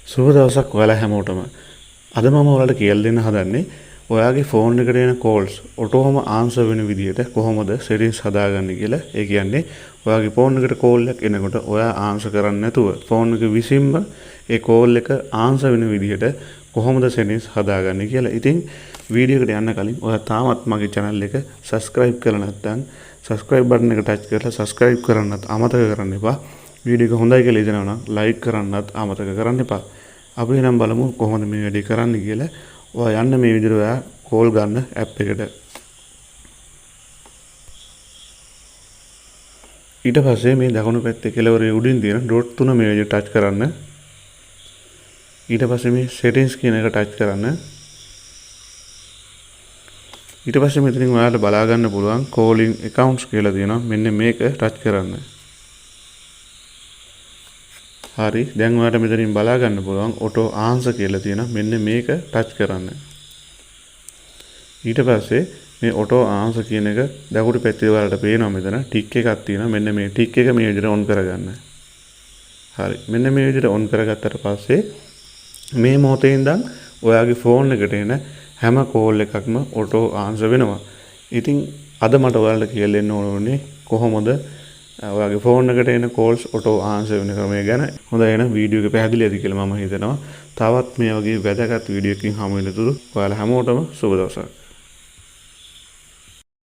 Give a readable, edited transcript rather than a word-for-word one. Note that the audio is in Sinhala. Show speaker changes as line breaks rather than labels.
සුබ දවසක් ඔයාලා හැමෝටම. අද මම ඔයාලට කියලා දෙන්න හදන්නේ ඔයාගේ ෆෝන් එකට එන කෝල්ස් ඔටෝම ආන්සර් වෙන විදිහට කොහොමද සෙටින්ග්ස් හදාගන්නේ කියලා. ඒ කියන්නේ ඔයාගේ ෆෝන් එකට කෝල් එකක් එනකොට ඔයා ආන්සර් කරන්නේ නැතුව ෆෝන් එක විසින්ම ඒ කෝල් එක ආන්සර් වෙන විදිහට කොහොමද සෙටින්ග්ස් හදාගන්නේ කියලා. ඉතින් වීඩියෝ එකට යන්න කලින් ඔයා තාමත් මගේ channel එක subscribe කරලා නැත්නම් subscribe button එක touch කරලා subscribe කරන්නත් අමතක කරන්න එපා. වීඩියෝ එක හොඳයි කියලා හිතනවා නම් like කරන්නත් අමතක කරන්න එපා. අපි නම් බලමු කොහොමද මේ වැඩේ කරන්න කියලා. ඔයා යන්න මේ විදිහට ඔයා කෝල් ගන්න ඇප් එකට. ඊට පස්සේ මේ දකුණු පැත්තේ කෙළවරේ උඩින් තියෙන ඩොට් තුන මේ විදිහට ටච් කරන්න. ඊට පස්සේ මේ settings කියන එක ටච් කරන්න. ඊට පස්සේ මෙතනින් ඔයාලට බලා ගන්න පුළුවන් calling accounts කියලා තියෙනවා. මෙන්න මේක ටච් කරන්න. හරි, දැන් ඔයාලට මෙතනින් බලා ගන්න පුළුවන් auto answer කියලා තියෙනවා. මෙන්න මේක ටච් කරන්න. ඊට පස්සේ මේ auto answer කියන එක දකුණු පැත්තේ ඔයාලට පේනවා මෙතන ටික් එකක් තියෙනවා. මෙන්න මේ ටික් එක මේ විදිහට on කරගන්න. හරි, මෙන්න මේ විදිහට on කරගත්තට පස්සේ මේ මොහොතේ ඉඳන් ඔයාගේ ෆෝන් එකට එන හැම කෝල් එකක්ම auto answer වෙනවා. ඉතින් අද මට ඔයාලට කියලා දෙන්න ඕනේ කොහොමද ඔයාගේ ෆෝන් එකට එන කෝල්ස් auto answer වෙන ක්‍රමය ගැන. හොඳයි, එහෙනම් වීඩියෝ එක පැහැදිලි ඇති කියලා මම හිතනවා. තවත් මේ වගේ වැදගත් වීඩියෝ එකකින් හමු වෙනතුරු ඔයාලා හැමෝටම සුබ දවසක්.